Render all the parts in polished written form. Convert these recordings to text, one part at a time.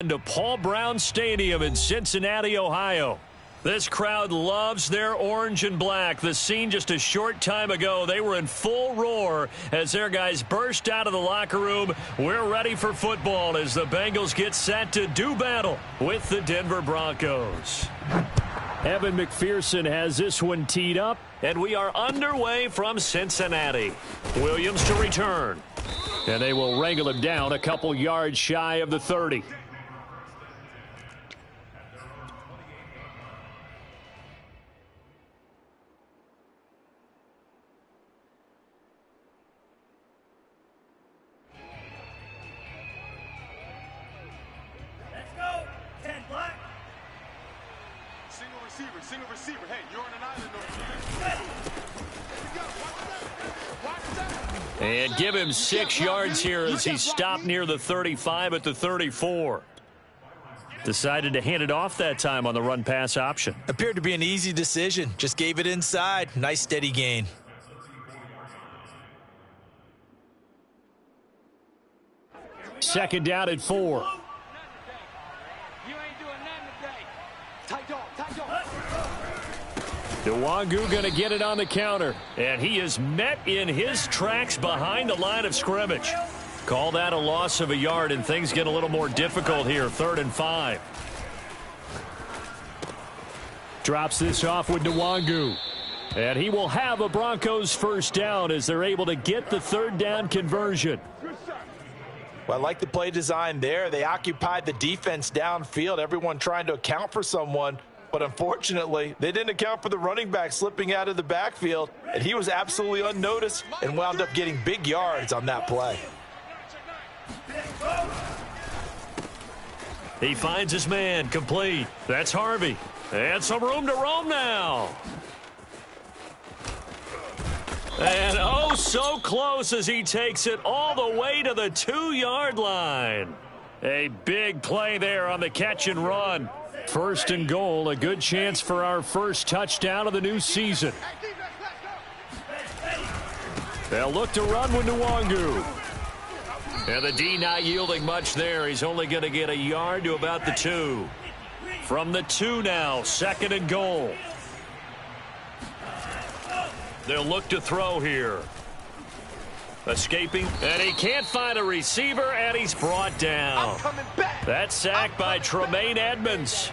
To Paul Brown Stadium in Cincinnati, Ohio. This crowd loves their orange and black. The scene just a short time ago, they were in full roar as their guys burst out of the locker room. We're ready for football as the Bengals get set to do battle with the Denver Broncos. Evan McPherson has this one teed up, and we are underway from Cincinnati. Williams to return, and they will wrangle him down a couple yards shy of the 30. Single receiver. Hey, you're on an island over here. And give him 6 yards here as he stopped near the 35 at the 34. Decided to hand it off that time on the run-pass option. Appeared to be an easy decision. Just gave it inside. Nice steady gain. Second down at 4. Nwangu going to get it on the counter, and he is met in his tracks behind the line of scrimmage. Call that a loss of a yard, and things get a little more difficult here. 3rd and 5. Drops this off with Nwangu, and he will have a Broncos first down as they're able to get the 3rd down conversion. Well, I like the play design there. They occupied the defense downfield, everyone trying to account for someone. But unfortunately, they didn't account for the running back slipping out of the backfield, and he was absolutely unnoticed and wound up getting big yards on that play. He finds his man, complete. That's Harvey. And some room to roam now. And oh, so close as he takes it all the way to the 2-yard line. A big play there on the catch and run. 1st and goal, a good chance for our first touchdown of the new season. They'll look to run with Nwangu. And the D not yielding much there. He's only going to get a yard to about the 2. From the 2 now, 2nd and goal. They'll look to throw here. Escaping, and he can't find a receiver, and he's brought down. That's sacked by Tremaine Edmonds.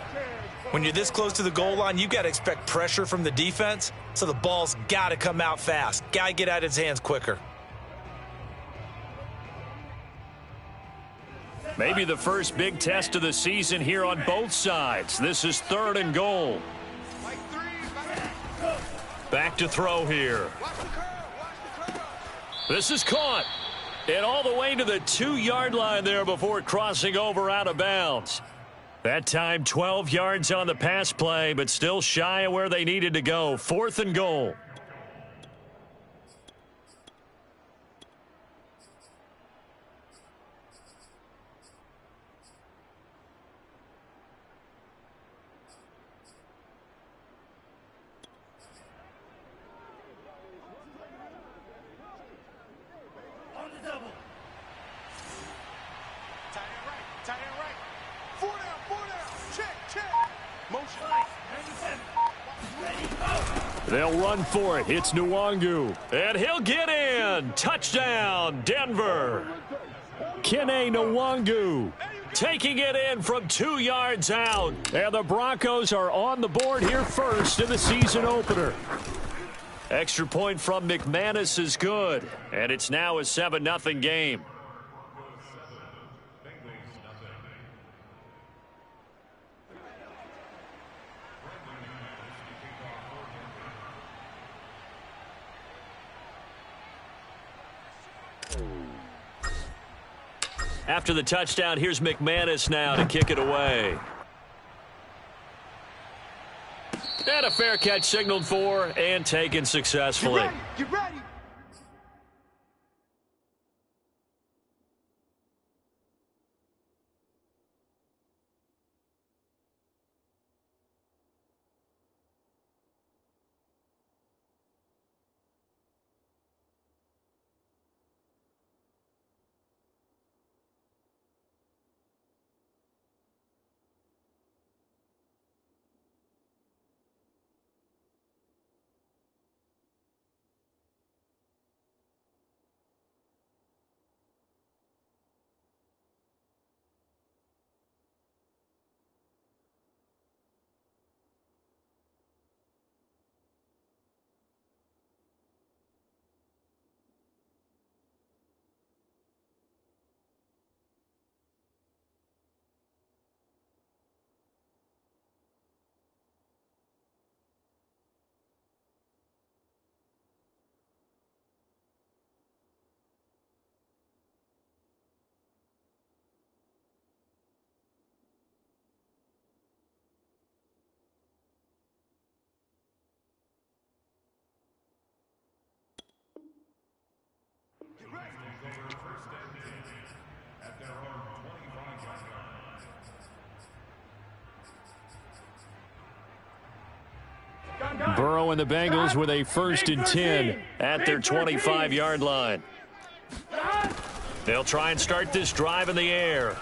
When you're this close to the goal line, you got to expect pressure from the defense, so the ball's got to come out fast. Got to get out of his hands quicker. Maybe the first big test of the season here on both sides. This is 3rd and goal. Back to throw here. This is caught. And all the way to the 2-yard line there before crossing over out of bounds. That time 12 yards on the pass play, but still shy of where they needed to go. 4th and goal. They'll run for it. It's Nwangu. And he'll get in. Touchdown, Denver. Kene Nwangu taking it in from 2 yards out. And the Broncos are on the board here first in the season opener. Extra point from McManus is good. And it's now a 7-0 game. After the touchdown, here's McManus now to kick it away. And a fair catch signaled for and taken successfully. Get ready. Burrow and the Bengals with a 1st and 10 at their 25-yard line. They'll try and start this drive in the air.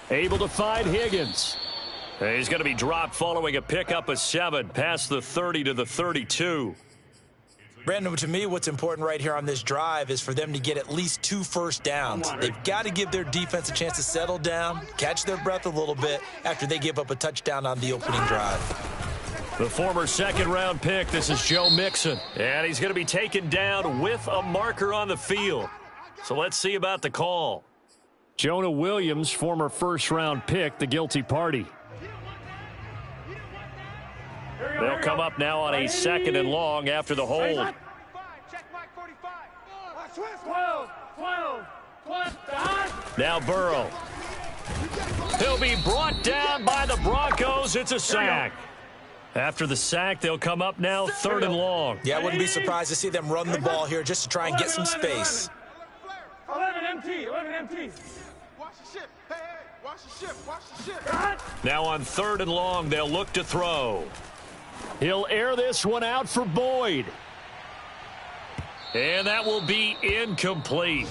Able to find Higgins. He's going to be dropped following a pickup of 7 past the 30 to the 32. Brandon, to me, what's important right here on this drive is for them to get at least 2 first downs. They've got to give their defense a chance to settle down, catch their breath a little bit after they give up a touchdown on the opening drive. The former 2nd-round pick, this is Joe Mixon. And he's going to be taken down with a marker on the field. So let's see about the call. Jonah Williams, former 1st-round pick, the guilty party. They'll come up now on a 2nd and long after the hold. Now Burrow. He'll be brought down by the Broncos. It's a sack. After the sack, they'll come up now 3rd and long. Yeah, I wouldn't be surprised to see them run the ball here just to try and get some space. 11 MT. Watch the ship. Hey, watch the ship. Watch the ship. Now on 3rd and long, they'll look to throw. He'll air this one out for Boyd. And that will be incomplete.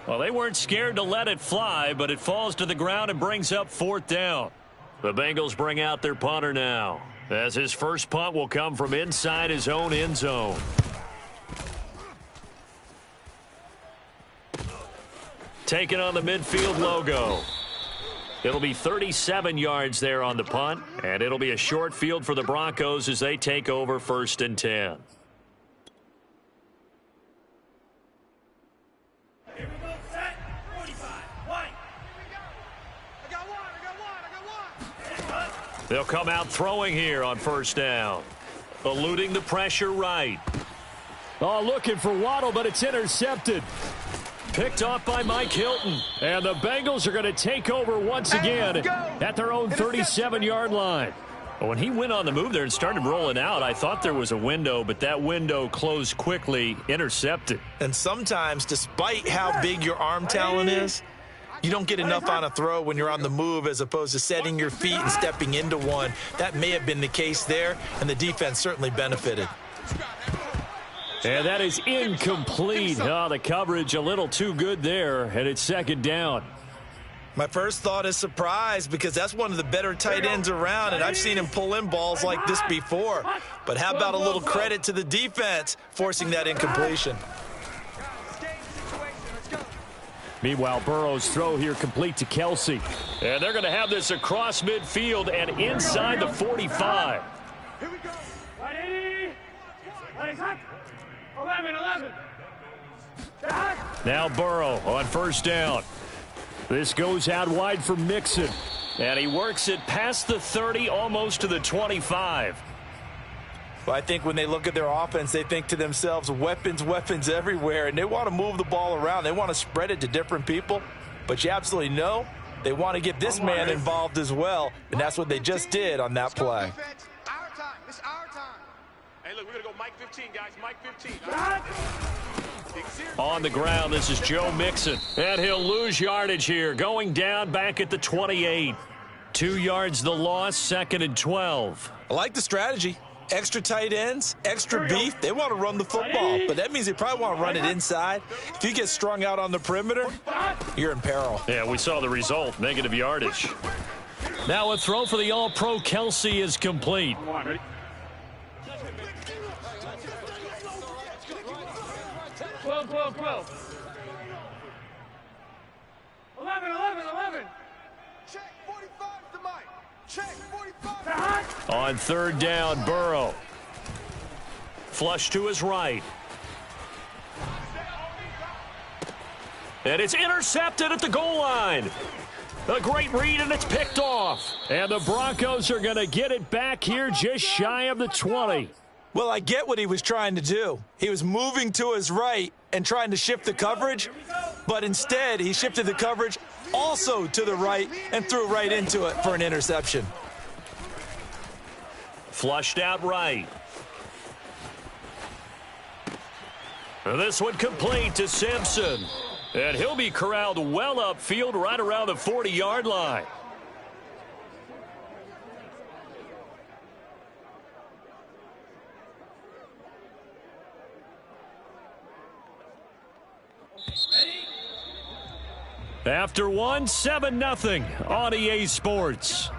Well, they weren't scared to let it fly, but it falls to the ground and brings up 4th down. The Bengals bring out their punter now, as his first punt will come from inside his own end zone. Taking on the midfield logo. It'll be 37 yards there on the punt, and it'll be a short field for the Broncos as they take over 1st and 10. They'll come out throwing here on 1st down. Eluding the pressure right. Oh, looking for Waddle, but it's intercepted. Picked off by Mike Hilton. And the Bengals are going to take over once again at their own 37-yard line. When he went on the move there and started rolling out, I thought there was a window, but that window closed quickly, intercepted. And sometimes, despite how big your arm talent is, you don't get enough on a throw when you're on the move as opposed to setting your feet and stepping into one. That may have been the case there, and the defense certainly benefited. And that is incomplete. Oh, the coverage a little too good there, and it's 2nd down. My first thought is surprise because that's one of the better tight ends around, and I've seen him pull in balls like this before. But how about a little credit to the defense forcing that incompletion? Meanwhile, Burrow's throw here complete to Kelsey. And they're going to have this across midfield and inside the 45. Here we go. 11. Now Burrow on 1st down. This goes out wide for Mixon. And he works it past the 30, almost to the 25. Well, I think when they look at their offense, they think to themselves, weapons everywhere, and they want to move the ball around. They want to spread it to different people. But you absolutely know they want to get this man involved as well, and that's what they just did on that play. Our time. It's our time. Hey, look, we're going to go Mike 15, guys. Mike 15. On the ground, this is Joe Mixon. And he'll lose yardage here, going down back at the 28. 2 yards the loss, 2nd and 12. I like the strategy. Extra tight ends, extra beef. They want to run the football, but that means they probably want to run it inside. If you get strung out on the perimeter, you're in peril. Yeah, we saw the result, negative yardage. Now a throw for the All-Pro Kelsey is complete. 12. 11. Check 45 to Mike. Check 45. On 3rd down, Burrow. Flush to his right. And it's intercepted at the goal line. A great read, and it's picked off. And the Broncos are going to get it back here just shy of the 20. Well, I get what he was trying to do. He was moving to his right and trying to shift the coverage, but instead he shifted the coverage also to the right and threw right into it for an interception. Flushed out right. This one complete to Simpson. And he'll be corralled well upfield right around the 40-yard line. After one, 7-0 on EA Sports.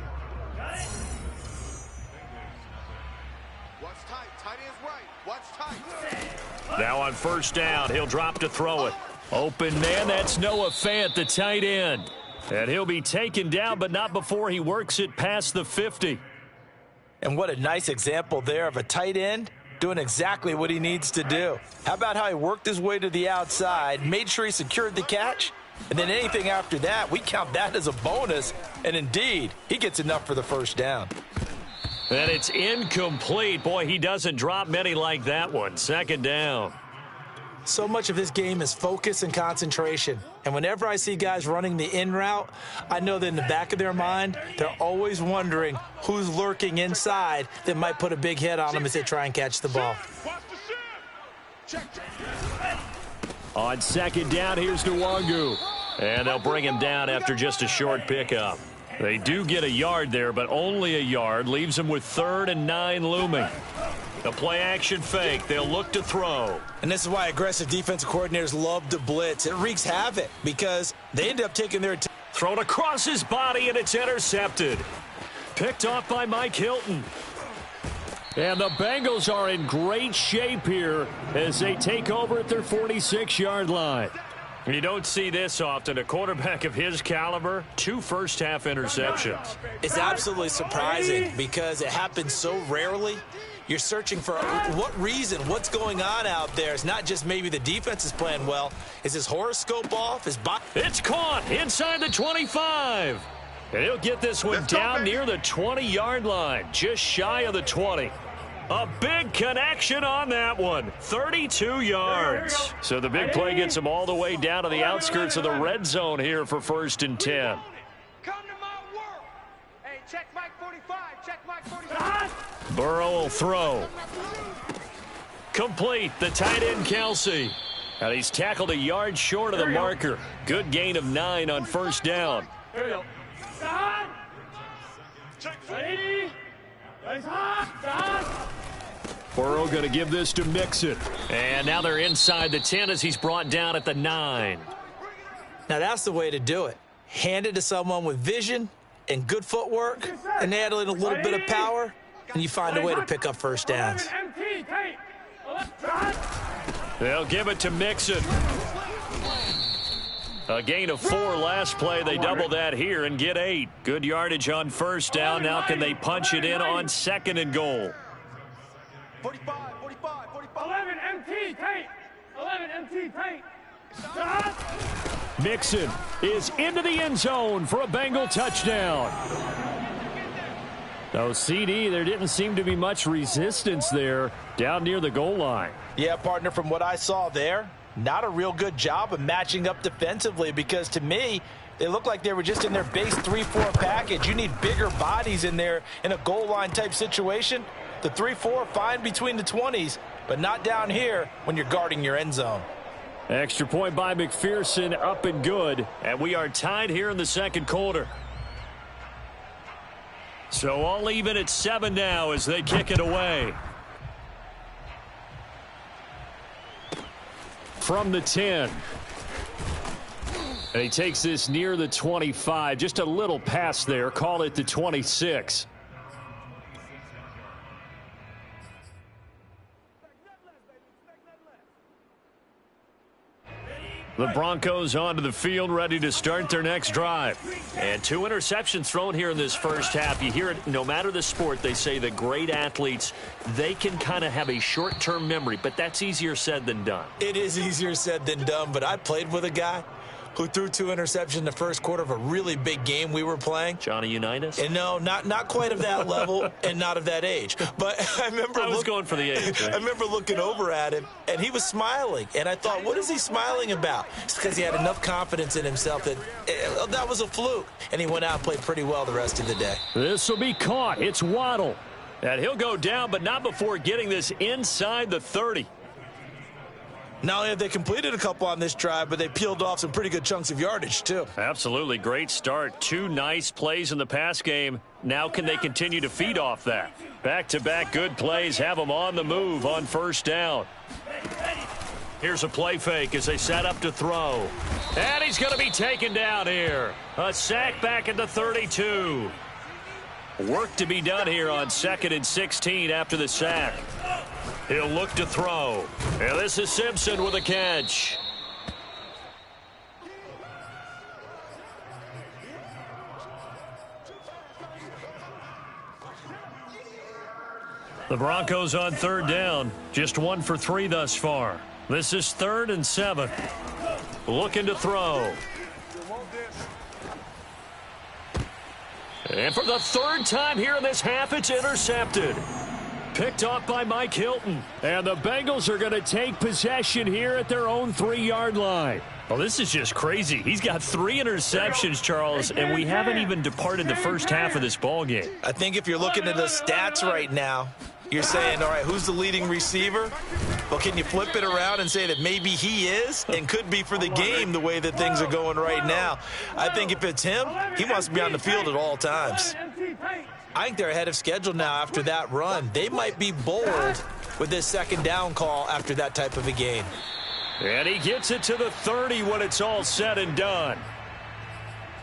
Watch tight. Tight ends right. Watch tight. Now on first down, he'll drop to throw it. Open man, that's Noah Fant, the tight end. And he'll be taken down, but not before he works it past the 50. And what a nice example there of a tight end doing exactly what he needs to do. How about how he worked his way to the outside, made sure he secured the catch, and then anything after that, we count that as a bonus. And indeed, he gets enough for the first down. And it's incomplete. Boy, he doesn't drop many like that one. Second down. So much of this game is focus and concentration. And whenever I see guys running the in route, I know that in the back of their mind, they're always wondering who's lurking inside that might put a big hit on them as they try and catch the ball. On second down, here's Nwangu. And they'll bring him down after just a short pickup. They do get a yard there, but only a yard. Leaves them with 3rd and 9 looming. The play action fake. They'll look to throw. And this is why aggressive defensive coordinators love to blitz. It wreaks havoc because they end up taking their Thrown across his body, and it's intercepted. Picked off by Mike Hilton. And the Bengals are in great shape here as they take over at their 46-yard line. You don't see this often. A quarterback of his caliber, 2 first-half interceptions. It's absolutely surprising because it happens so rarely. You're searching for what reason, what's going on out there. It's not just maybe the defense is playing well. Is his horoscope off? It's caught inside the 25. And he'll get this one down near the 20-yard line, just shy of the 20. A big connection on that one, 32 yards. So the big play gets him all the way down to the outskirts of the red zone here for 1st and 10. Come to my work. Hey, check Mike 45. Check Mike 45. Burrow will throw. Complete, the tight end Kelsey. And he's tackled a yard short of the marker. Good gain of 9 on first down. Here we go. Ready? Burrow going to give this to Mixon. And now they're inside the 10 as he's brought down at the 9. Now that's the way to do it. Hand it to someone with vision and good footwork, and add in a little bit of power, and you find a way to pick up first downs. They'll give it to Mixon. A gain of 4 last play. They double that here and get 8. Good yardage on first down. Now can they punch it in on 2nd and goal? 45, 45, 45. 11 MT, tight. 11 MT, tight. Mixon is into the end zone for a Bengal touchdown. No, CD, there didn't seem to be much resistance there down near the goal line. Yeah, partner, from what I saw there, not a real good job of matching up defensively because to me, they look like they were just in their base 3-4 package. You need bigger bodies in there in a goal line type situation. The 3-4, fine between the 20s, but not down here when you're guarding your end zone. Extra point by McPherson, up and good. And we are tied here in the second quarter. So all even at 7 now as they kick it away. From the 10. And he takes this near the 25. Just a little pass there. Call it the 26. The Broncos onto the field, ready to start their next drive. And 2 interceptions thrown here in this first half. You hear it, no matter the sport, they say the great athletes, they can kind of have a short-term memory, but that's easier said than done. It is easier said than done, but I played with a guy who threw 2 interceptions in the first quarter of a really big game we were playing. Johnny Unitas? And no, not quite of that level and not of that age. But I was going for the age. Right? I remember looking over at him, and he was smiling. And I thought, what is he smiling about? It's because he had enough confidence in himself that that was a fluke. And he went out and played pretty well the rest of the day. This will be caught. It's Waddle. And he'll go down, but not before getting this inside the 30. Not only have they completed a couple on this drive, but they peeled off some pretty good chunks of yardage, too. Absolutely. Great start. 2 nice plays in the pass game. Now can they continue to feed off that? Back-to-back good plays have them on the move on first down. Here's a play fake as they set up to throw. And he's going to be taken down here. A sack back at the 32. Work to be done here on 2nd and 16 after the sack. He'll look to throw. And this is Simpson with a catch. The Broncos on 3rd down. Just 1 for 3 thus far. This is 3rd and 7. Looking to throw. And for the 3rd time here in this half, it's intercepted. Picked off by Mike Hilton. And the Bengals are going to take possession here at their own 3-yard line. Well, this is just crazy. He's got 3 interceptions, Charles, and we haven't even departed the first half of this ball game. I think if you're looking at the stats right now, you're saying, all right, who's the leading receiver? Well, can you flip it around and say that maybe he is and could be for the game the way that things are going right now? I think if it's him, he wants to be on the field at all times. I think they're ahead of schedule now after that run. They might be bold with this 2nd down call after that type of a game. And he gets it to the 30 when it's all said and done.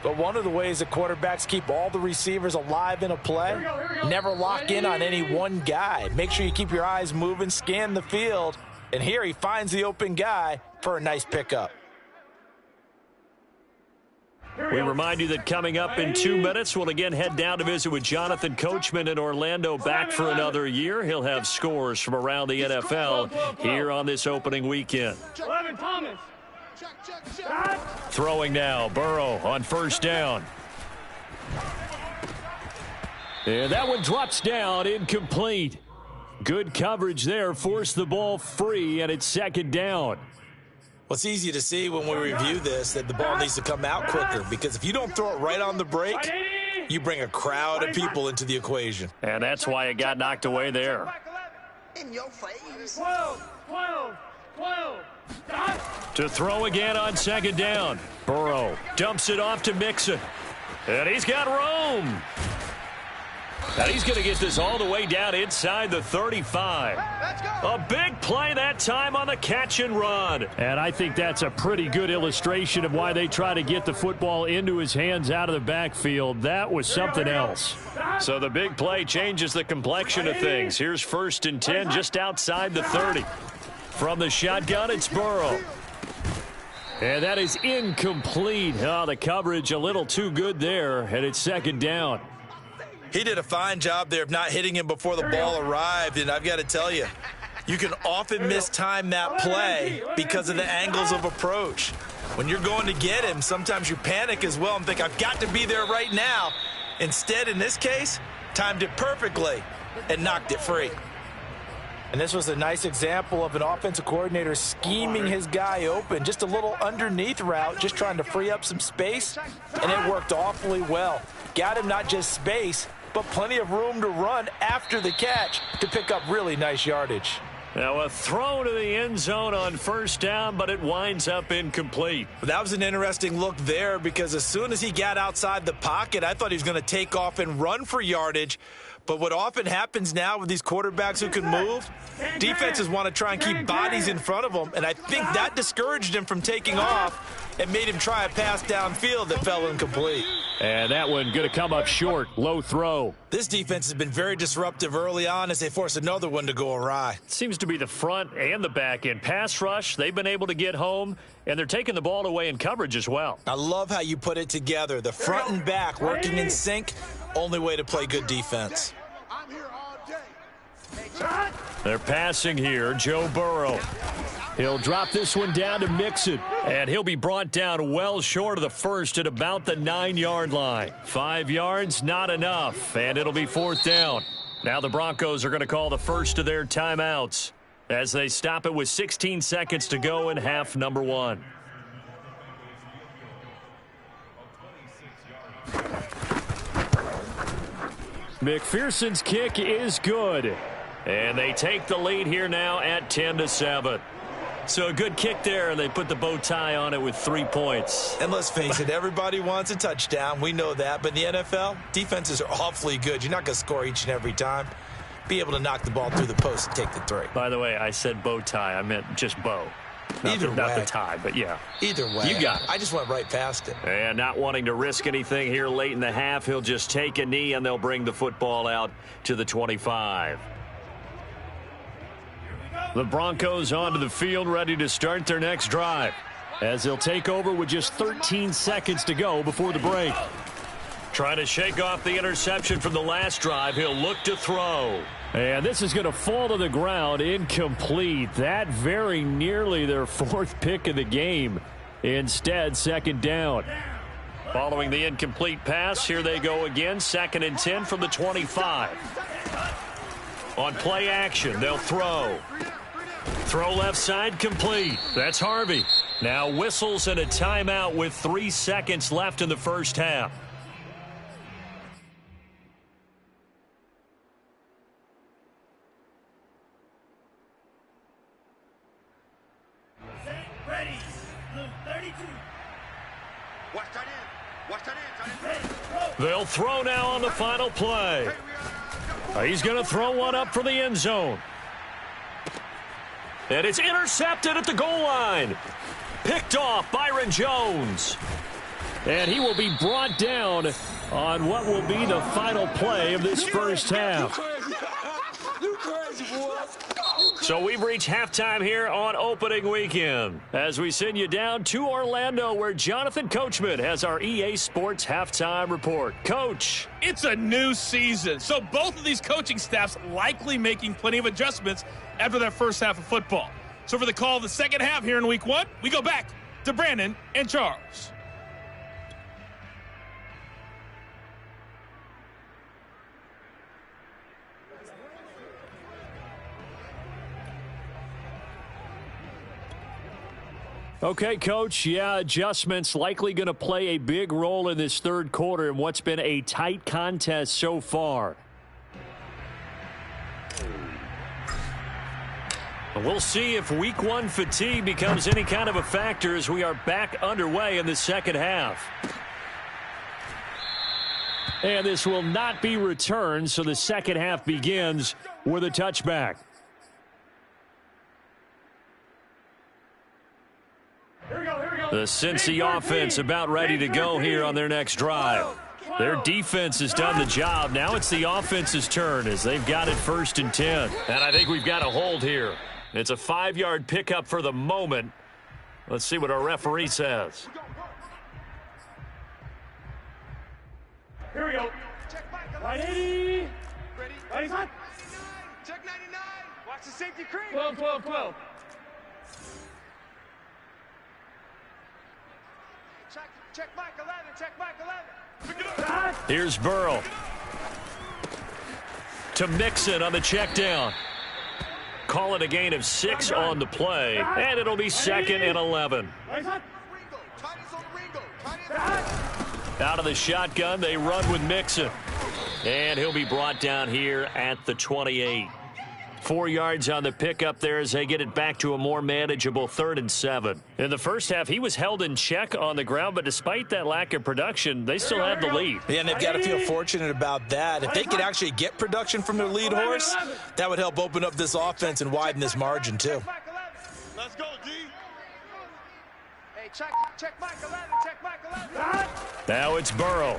But one of the ways that quarterbacks keep all the receivers alive in a play, never lock in on any one guy. Make sure you keep your eyes moving, scan the field. And here he finds the open guy for a nice pickup. We remind you that coming up in 2 minutes, we'll again head down to visit with Jonathan Coachman in Orlando, back for another year. He'll have scores from around the NFL here on this opening weekend. Throwing now, Burrow on 1st down. And that one drops down, incomplete. Good coverage there, forced the ball free, and it's 2nd down. Well, it's easy to see when we review this that the ball needs to come out quicker, because if you don't throw it right on the break, you bring a crowd of people into the equation. And that's why it got knocked away there. In your face. 12. To throw again on 2nd down. Burrow dumps it off to Mixon. And he's got room. And he's going to get this all the way down inside the 35. A big play that time on the catch and run. And I think that's a pretty good illustration of why they try to get the football into his hands out of the backfield. That was something else. So the big play changes the complexion of things. Here's 1st and 10 just outside the 30. From the shotgun, it's Burrow. And that is incomplete. Oh, the coverage a little too good there, and it's 2nd down. He did a fine job there of not hitting him before the ball arrived, and I've got to tell you, you can often mistime that play because of the angles of approach. When you're going to get him, sometimes you panic as well and think, I've got to be there right now. Instead, in this case, timed it perfectly and knocked it free. And this was a nice example of an offensive coordinator scheming his guy open. Just a little underneath route, just trying to free up some space, and it worked awfully well. Got him not just space, but plenty of room to run after the catch to pick up really nice yardage. Now a throw to the end zone on 1st down, but it winds up incomplete. That was an interesting look there, because as soon as he got outside the pocket, I thought he was going to take off and run for yardage. But what often happens now with these quarterbacks who can move, defenses want to try and keep bodies in front of them, and I think that discouraged him from taking off and made him try a pass downfield that fell incomplete. And that one going to come up short, low throw. This defense has been very disruptive early on as they force another one to go awry. Seems to be the front and the back end. Pass rush, they've been able to get home, and they're taking the ball away in coverage as well. I love how you put it together. The front and back working in sync, only way to play good defense. They're passing here, Joe Burrow. He'll drop this one down to Mixon, and he'll be brought down well short of the first at about the 9-yard line. 5 yards, not enough, and it'll be 4th down. Now the Broncos are going to call the first of their timeouts as they stop it with 16 seconds to go in half number 1. McPherson's kick is good. And they take the lead here now at 10-7. So a good kick there, and they put the bow tie on it with 3 points. And let's face it, everybody wants a touchdown. We know that. But in the NFL, defenses are awfully good. You're not going to score each and every time. Be able to knock the ball through the post and take the 3. By the way, I said bow tie. I meant just bow. Not the tie, but yeah. Either way. You got it. I just went right past it. And not wanting to risk anything here late in the half, he'll just take a knee, and they'll bring the football out to the 25. The Broncos onto the field, ready to start their next drive, as they'll take over with just 13 seconds to go before the break. Trying to shake off the interception from the last drive. He'll look to throw. And this is going to fall to the ground, incomplete. That very nearly their fourth pick of the game. Instead, second down. Following the incomplete pass, here they go again. 2nd and 10 from the 25. On play action, they'll throw. Throw left side, complete. That's Harvey. Now whistles and a timeout with 3 seconds left in the first half. Ready. Blue 32. Watch that in. Watch that in. They'll throw now on the final play. He's going to throw one up for the end zone. And it's intercepted at the goal line. Picked off Byron Jones. And he will be brought down on what will be the final play of this first half. You crazy, boy. So we've reached halftime here on opening weekend as we send you down to Orlando, where Jonathan Coachman has our EA Sports halftime report. Coach. It's a new season, so both of these coaching staffs likely making plenty of adjustments after their first half of football. So for the call of the second half here in week 1, we go back to Brandon and Charles. Okay, Coach, yeah, adjustments likely going to play a big role in this third quarter in what's been a tight contest so far. We'll see if week 1 fatigue becomes any kind of a factor as we are back underway in the second half. And this will not be returned, so the second half begins with a touchback. The Cincy offense about ready to go here on their next drive. Their defense has done the job. Now it's the offense's turn as they've got it 1st and 10. And I think we've got a hold here. It's a 5-yard pickup for the moment. Let's see what our referee says. Here we go. Right 80. Ready. Hot. Check 99. Watch the safety creep. 12. Check Mike 11. Check Mike 11. Here's Burrow. To Mixon on the check down. Call it a gain of 6 on the play, and it'll be 2nd and 11. Out of the shotgun, they run with Mixon. And he'll be brought down here at the 28. 4 yards on the pickup there as they get it back to a more manageable 3rd and 7. In the first half, he was held in check on the ground, but despite that lack of production, they still have the lead. Yeah, and they've got to feel fortunate about that. If they could actually get production from their lead horse, that would help open up this offense and widen this margin, too. Let's go, D. Hey, check Mike 11. Check Mike 11. Now it's Burrow.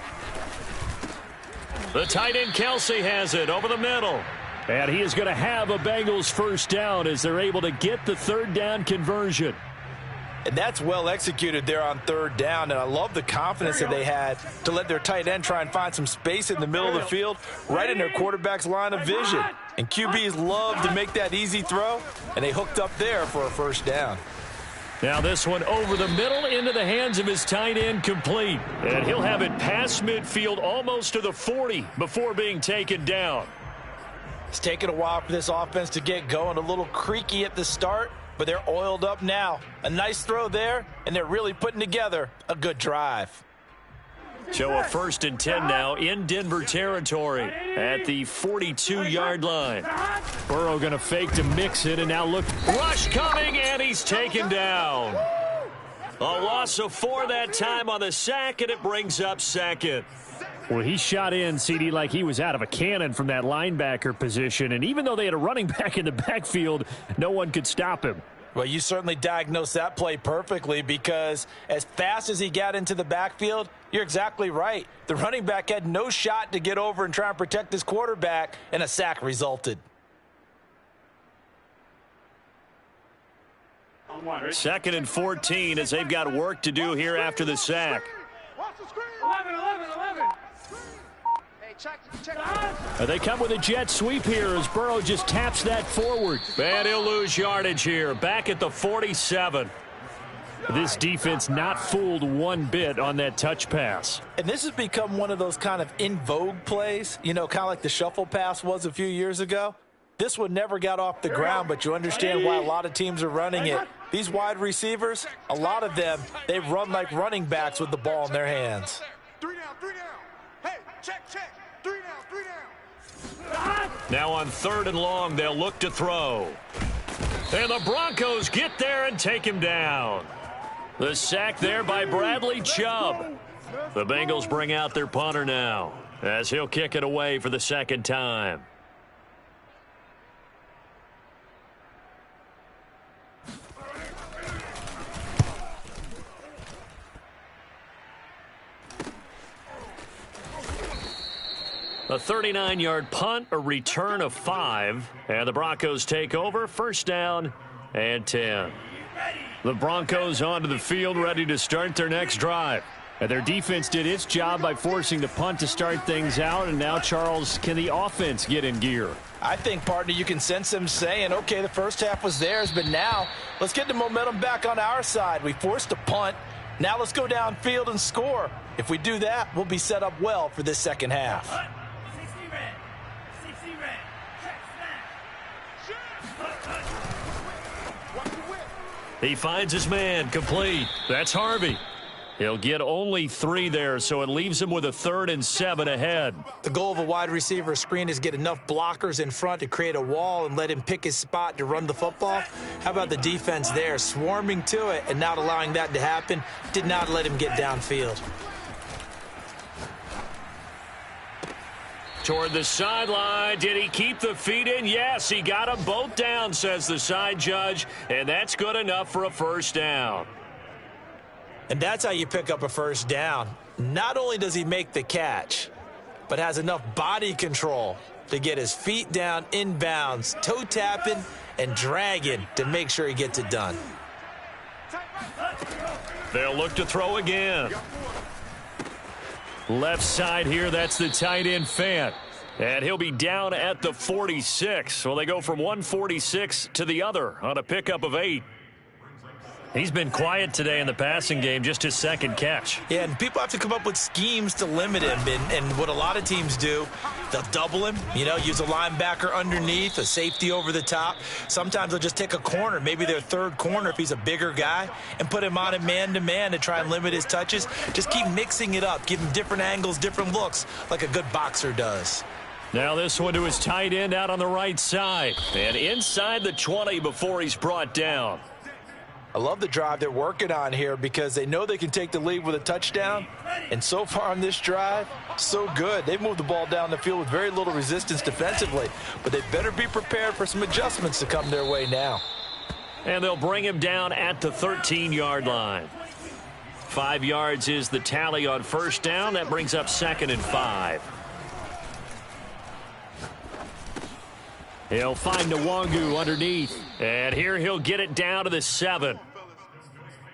The tight end Kelsey has it over the middle. And he is going to have a Bengals first down as they're able to get the 3rd down conversion. And that's well executed there on 3rd down. And I love the confidence that they had to let their tight end try and find some space in the middle of the field, right in their quarterback's line of vision. And QBs love to make that easy throw, and they hooked up there for a first down. Now this one over the middle into the hands of his tight end, complete. And he'll have it past midfield almost to the 40 before being taken down. It's taken a while for this offense to get going. A little creaky at the start, but they're oiled up now. A nice throw there, and they're really putting together a good drive. So a 1st and 10 now in Denver territory at the 42-yard line. Burrow going to fake to Mixon, and now look. Rush coming, and he's taken down. A loss of 4 that time on the sack, and it brings up 2nd. Well, he shot in, CD, like he was out of a cannon from that linebacker position. And even though they had a running back in the backfield, no one could stop him. Well, you certainly diagnosed that play perfectly, because as fast as he got into the backfield, you're exactly right. The running back had no shot to get over and try and protect his quarterback, and a sack resulted. Second and 14 as they've got work to do here after the sack. 11. Hey, check. They come with a jet sweep here as Burrow just taps that forward. And he'll lose yardage here, back at the 47. This defense not fooled one bit on that touch pass. And this has become one of those kind of in vogue plays, you know, kind of like the shuffle pass was a few years ago. This one never got off the ground, but you understand why a lot of teams are running it. These wide receivers, a lot of them, they run like running backs with the ball in their hands. 3 down. Hey, check. 3 down. Now on 3rd and long, they'll look to throw. And the Broncos get there and take him down. The sack there by Bradley Chubb. The Bengals bring out their punter now as he'll kick it away for the second time. A 39-yard punt, a return of 5, and the Broncos take over. First down and 10. The Broncos onto the field, ready to start their next drive. And their defense did its job by forcing the punt to start things out, and now, Charles, can the offense get in gear? I think, partner, you can sense them saying, okay, the first half was theirs, but now let's get the momentum back on our side. We forced a punt. Now let's go downfield and score. If we do that, we'll be set up well for this second half. He finds his man, complete. That's Harvey. He'll get only 3 there, so it leaves him with a 3rd and 7 ahead. The goal of a wide receiver screen is get enough blockers in front to create a wall and let him pick his spot to run the football. How about the defense there, swarming to it and not allowing that to happen? Did not let him get downfield. Toward the sideline. Did he keep the feet in? Yes, he got them both down, says the side judge, and that's good enough for a first down. And that's how you pick up a first down. Not only does he make the catch, but has enough body control to get his feet down inbounds, toe tapping and dragging to make sure he gets it done. They'll look to throw again. Left side here, that's the tight end Fant. And he'll be down at the 46. So they go from 146 to the other on a pickup of 8. He's been quiet today in the passing game, just his second catch. Yeah, and people have to come up with schemes to limit him. And what a lot of teams do, they'll double him, you know, use a linebacker underneath, a safety over the top. Sometimes they'll just take a corner, maybe their third corner if he's a bigger guy, and put him on a man-to-man to try and limit his touches. Just keep mixing it up, give him different angles, different looks, like a good boxer does. Now this one to his tight end out on the right side. And inside the 20 before he's brought down. I love the drive they're working on here because they know they can take the lead with a touchdown. And so far on this drive, so good. They've moved the ball down the field with very little resistance defensively. But they better be prepared for some adjustments to come their way now. And they'll bring him down at the 13-yard line. 5 yards is the tally on first down. That brings up 2nd and 5. He'll find Nwangu underneath. And here he'll get it down to the 7.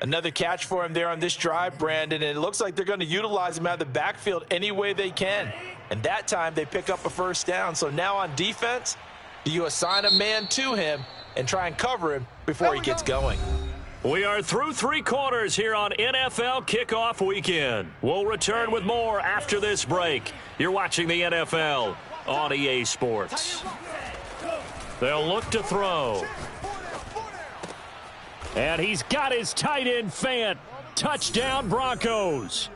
Another catch for him there on this drive, Brandon. And it looks like they're going to utilize him out of the backfield any way they can. And that time they pick up a first down. So now on defense, do you assign a man to him and try and cover him before he gets going? We are through 3 quarters here on NFL Kickoff Weekend. We'll return with more after this break. You're watching the NFL on EA Sports. They'll look to throw. And he's got his tight end Fant. Touchdown Broncos.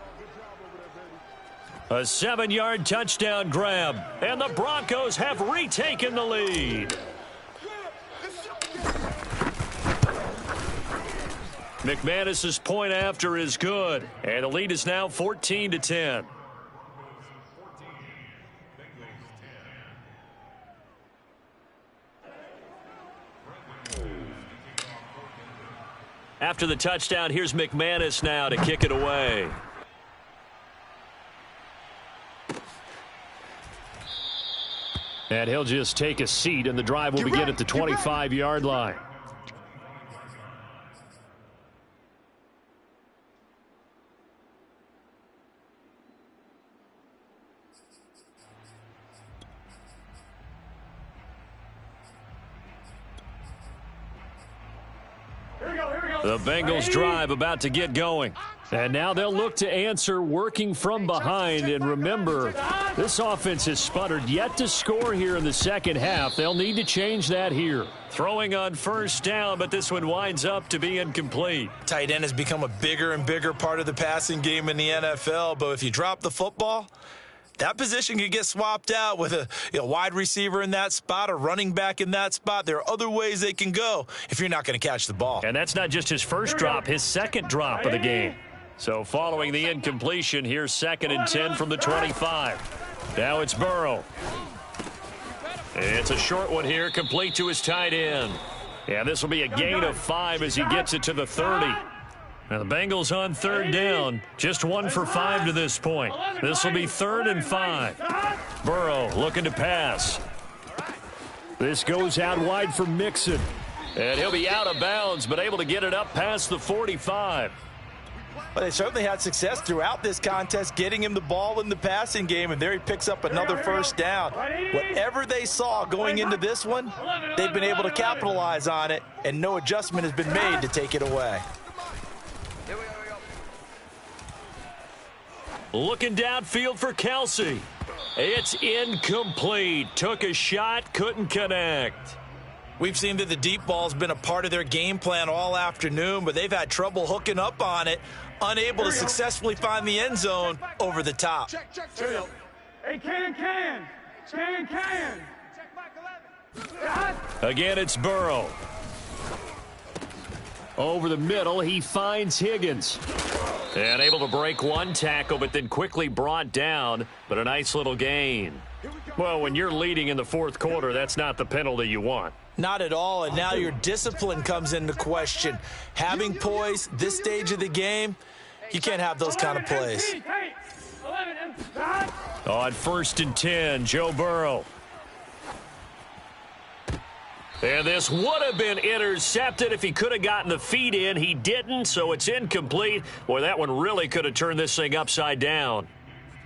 A 7-yard touchdown grab. And the Broncos have retaken the lead. McManus's point after is good. And the lead is now 14-10. After the touchdown, here's McManus now to kick it away. And he'll just take a seat, and the drive will begin at the 25-yard line. The Bengals drive about to get going. And now they'll look to answer working from behind. And remember, this offense has sputtered yet to score here in the second half. They'll need to change that here. Throwing on first down, but this one winds up to be incomplete. Tight end has become a bigger and bigger part of the passing game in the NFL. But if you drop the football, that position can get swapped out with a wide receiver in that spot, a running back in that spot. There are other ways they can go if you're not going to catch the ball. And that's not just his first drop, his second drop of the game. So following the incompletion, here's 2nd and 10 from the 25. Now it's Burrow. It's a short one here, complete to his tight end. Yeah, this will be a gain of 5 as he gets it to the 30. Now the Bengals on 3rd down, just 1 for 5 to this point. This will be 3rd and 5. Burrow looking to pass. This goes out wide for Mixon. And he'll be out of bounds, but able to get it up past the 45. Well, they certainly had success throughout this contest getting him the ball in the passing game, and there he picks up another first down. Whatever they saw going into this one, they've been able to capitalize on it, and no adjustment has been made to take it away. Looking downfield for Kelce. It's incomplete. Took a shot, couldn't connect. We've seen that the deep ball's been a part of their game plan all afternoon, but they've had trouble hooking up on it, unable to successfully find the end zone over the top. Check. Hey, can. Again, it's Burrow. Over the middle, he finds Higgins. And able to break one tackle, but then quickly brought down, but a nice little gain. Well, when you're leading in the 4th quarter, that's not the penalty you want. Not at all, and now your discipline comes into question. Having poise this stage of the game, you can't have those kind of plays. On 1st and 10, Joe Burrow. And this would have been intercepted if he could have gotten the feet in. He didn't, so it's incomplete. Boy, that one really could have turned this thing upside down.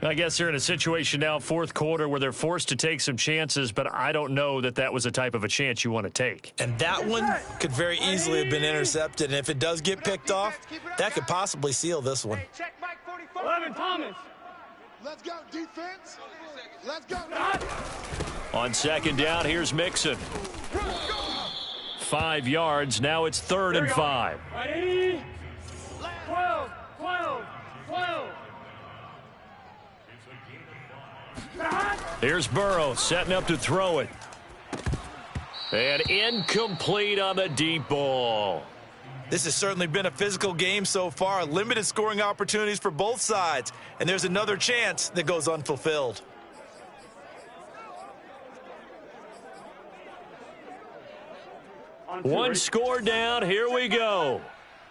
I guess they're in a situation now, 4th quarter, where they're forced to take some chances, but I don't know that that was the type of a chance you want to take. And that one could very easily have been intercepted, and if it does get picked off, that could possibly seal this one. Check Mike 44. 11 Thomas. Let's go, defense. Let's go. On 2nd down, here's Mixon. 5 yards. Now it's 3rd and 5. 12. Here's Burrow setting up to throw it. And incomplete on the deep ball. This has certainly been a physical game so far. Limited scoring opportunities for both sides. And there's another chance that goes unfulfilled. One score down. Here we go.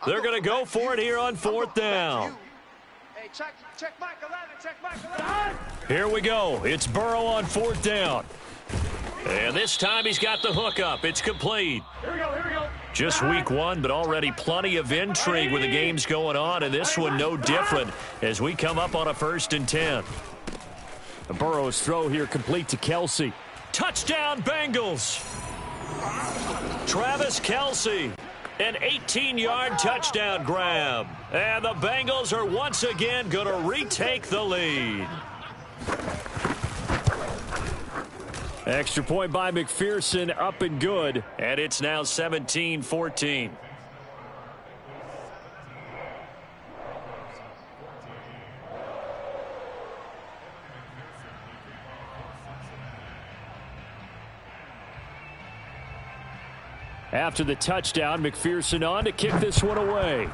They're going to go for it here on 4th down. Hey, check Mike 11. Check Mike 11. Here we go. It's Burrow on 4th down. And this time he's got the hook up. It's complete. Here we go. Just week 1, but already plenty of intrigue with the games going on, and this one no different as we come up on a 1st and 10. The Burrow's throw here complete to Kelce. Touchdown, Bengals! Travis Kelce, an 18-yard touchdown grab. And the Bengals are once again going to retake the lead. Extra point by McPherson, up and good. And it's now 17-14. After the touchdown, McPherson on to kick this one away.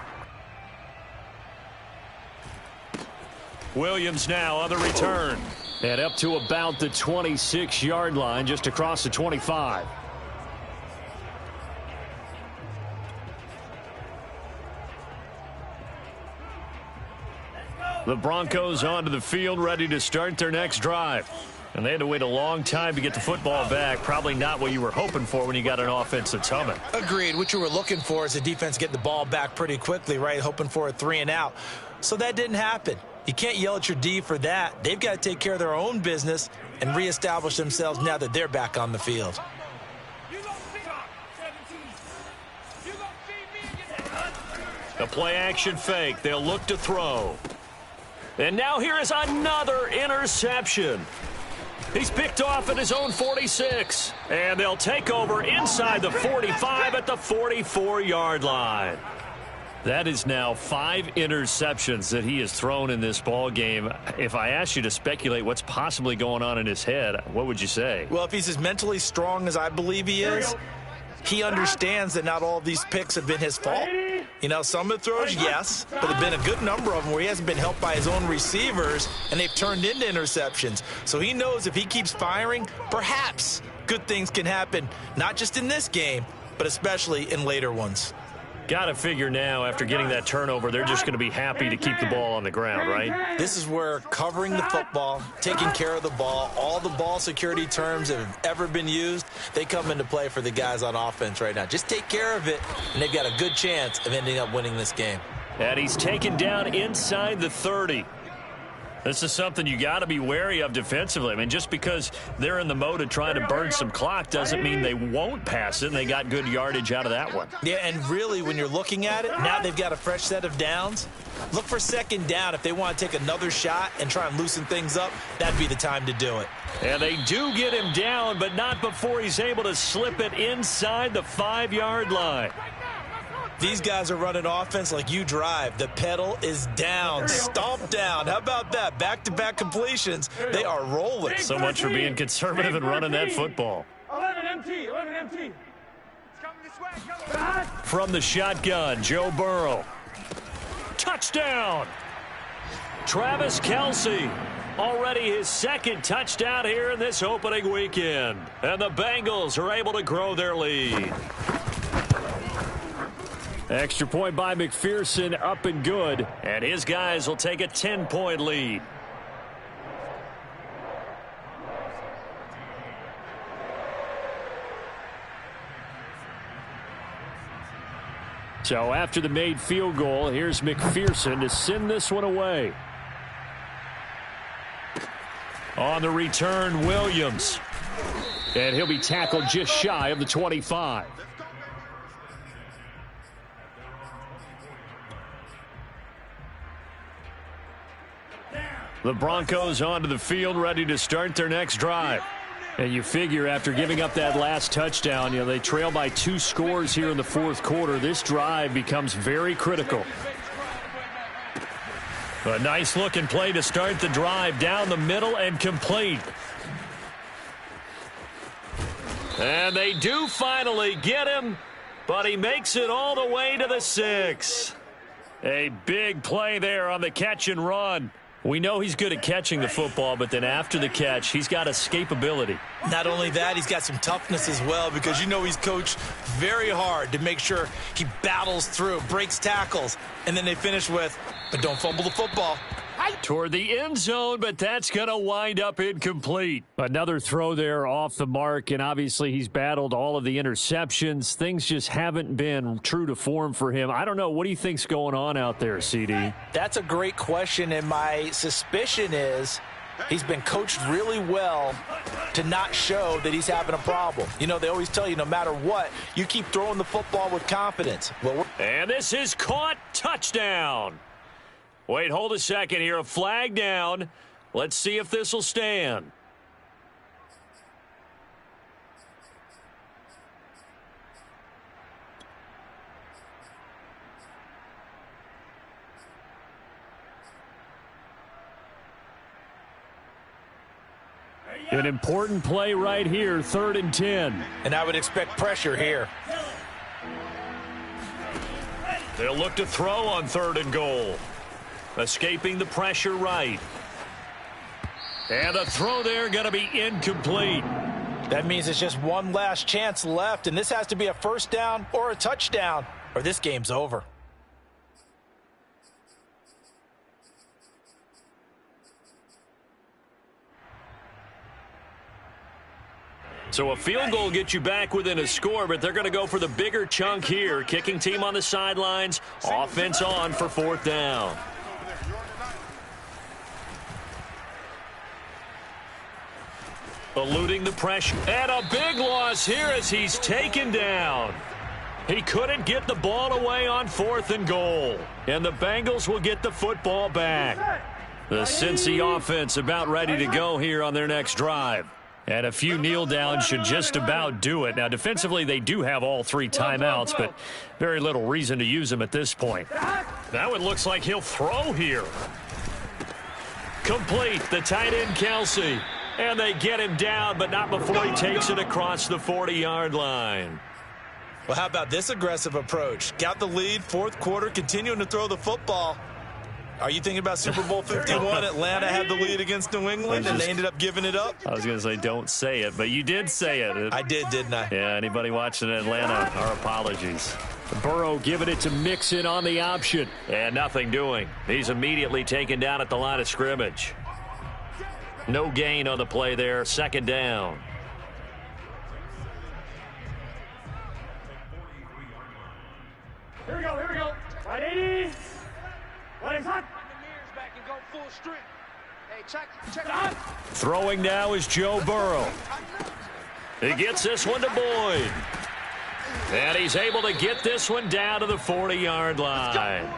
Williams now on the return. And up to about the 26-yard line, just across the 25. The Broncos onto the field, ready to start their next drive. And they had to wait a long time to get the football back. Probably not what you were hoping for when you got an offense that's humming. Agreed. What you were looking for is the defense getting the ball back pretty quickly, right? Hoping for a 3 and out. So that didn't happen. You can't yell at your D for that. They've got to take care of their own business and reestablish themselves now that they're back on the field. The play action fake. They'll look to throw. And now here is another interception. He's picked off at his own 46. And they'll take over inside the 45 at the 44-yard line. That is now 5 interceptions that he has thrown in this ball game. If I asked you to speculate what's possibly going on in his head, what would you say? Well, if he's as mentally strong as I believe he is, he understands that not all of these picks have been his fault. You know, some of the throws, yes, but there have been a good number of them where he hasn't been helped by his own receivers, and they've turned into interceptions. So he knows if he keeps firing, perhaps good things can happen, not just in this game, but especially in later ones. Got to figure now, after getting that turnover, they're just going to be happy to keep the ball on the ground, right? This is where covering the football, taking care of the ball, all the ball security terms that have ever been used, they come into play for the guys on offense right now. Just take care of it, and they've got a good chance of ending up winning this game. And he's taken down inside the 30. This is something you got to be wary of defensively. I mean, just because they're in the mode of trying to burn some clock doesn't mean they won't pass it, and they got good yardage out of that one. Yeah, and really, when you're looking at it, now they've got a fresh set of downs. Look for second down. If they want to take another shot and try and loosen things up, that'd be the time to do it. And they do get him down, but not before he's able to slip it inside the 5-yard line. These guys are running offense like you drive. The pedal is down, stomped down. How about that? Back-to-back completions. They are rolling. So much for being conservative and running that football. 11 MT. It's coming this way. From the shotgun, Joe Burrow. Touchdown! Travis Kelce. Already his second touchdown here in this opening weekend. And the Bengals are able to grow their lead. Extra point by McPherson, up and good. And his guys will take a 10-point lead. So after the made field goal, here's McPherson to send this one away. On the return, Williams. And he'll be tackled just shy of the 25. The Broncos onto the field, ready to start their next drive. And you figure after giving up that last touchdown, they trail by 2 scores here in the fourth quarter. This drive becomes very critical. A nice looking play to start the drive down the middle and complete. And they do finally get him, but he makes it all the way to the 6. A big play there on the catch and run. We know he's good at catching the football, but then after the catch, he's got escapability. Not only that, he's got some toughness as well, because he's coached very hard to make sure he battles through, breaks tackles, and then they finish with, but don't fumble the football. Toward the end zone, but that's going to wind up incomplete. Another throw there off the mark, and obviously he's battled all of the interceptions. Things just haven't been true to form for him. I don't know. What do you think's going on out there, CD? That's a great question, and my suspicion is he's been coached really well to not show that he's having a problem. They always tell you no matter what, you keep throwing the football with confidence. And this is caught. Touchdown. Wait, hold a second here. A flag down. Let's see if this will stand. An important play right here, 3rd and 10. And I would expect pressure here. They'll look to throw on 3rd and goal. Escaping the pressure right. And the throw there going to be incomplete. That means it's just one last chance left, and this has to be a first down or a touchdown, or this game's over. So a field goal gets you back within a score, but they're going to go for the bigger chunk here. Kicking team on the sidelines, offense on for 4th down. Eluding the pressure, and a big loss here as he's taken down. He couldn't get the ball away on 4th and goal, and the Bengals will get the football back. The Cincy offense about ready to go here on their next drive. And a few kneel downs should just about do it. Now, defensively, they do have all 3 timeouts, but very little reason to use them at this point. Now it looks like he'll throw here. Complete, the tight end, Kelsey. And they get him down, but not before he takes it across the 40-yard line. Well, how about this aggressive approach? Got the lead, 4th quarter, continuing to throw the football. Are you thinking about Super Bowl 51? Atlanta had the lead against New England, and they ended up giving it up? I was going to say don't say it, but you did say it. I did, didn't I? Yeah, anybody watching Atlanta, our apologies. Burrow giving it to Mixon on the option, and nothing doing. He's immediately taken down at the line of scrimmage. No gain on the play there, 2nd down. Here we go. Right 80. What is that? Throwing now is Joe Burrow. He gets this one to Boyd. And he's able to get this one down to the 40-yard line.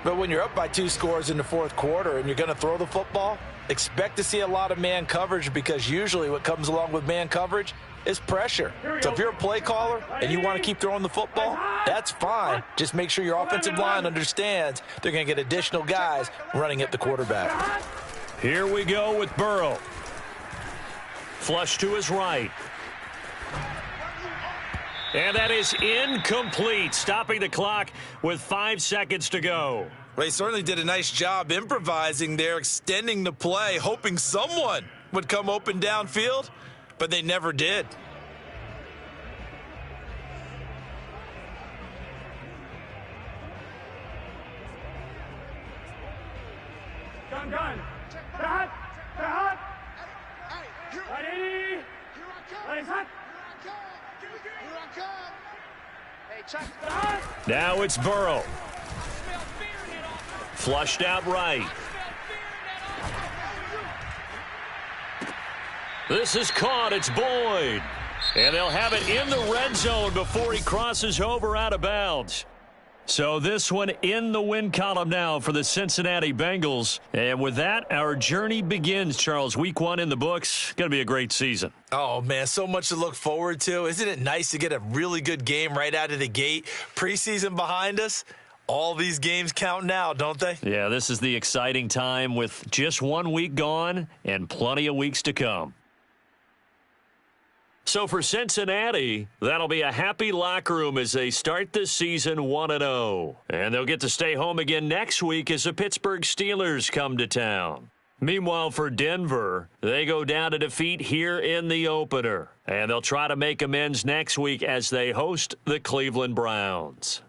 But when you're up by 2 scores in the 4th quarter and you're going to throw the football, expect to see a lot of man coverage, because usually what comes along with man coverage is pressure. So if you're a play caller and you want to keep throwing the football, that's fine. Just make sure your offensive line understands they're going to get additional guys running at the quarterback. Here we go with Burrow. Flush to his right. And that is incomplete, stopping the clock with 5 seconds to go. Well, he certainly did a nice job improvising there, extending the play, hoping someone would come open downfield, but they never did. Gun. Back. Right 80. Here I come. Hey, check. Now it's Burrow. Flushed out right. This is caught. It's Boyd. And they'll have it in the red zone before he crosses over out of bounds. So this one in the win column now for the Cincinnati Bengals. And with that, our journey begins, Charles. Week 1 in the books. Going to be a great season. Oh, man, so much to look forward to. Isn't it nice to get a really good game right out of the gate? Preseason behind us. All these games count now, don't they? Yeah, this is the exciting time with just 1 week gone and plenty of weeks to come. So for Cincinnati, that'll be a happy locker room as they start this season 1-0. And they'll get to stay home again next week as the Pittsburgh Steelers come to town. Meanwhile, for Denver, they go down to defeat here in the opener. And they'll try to make amends next week as they host the Cleveland Browns.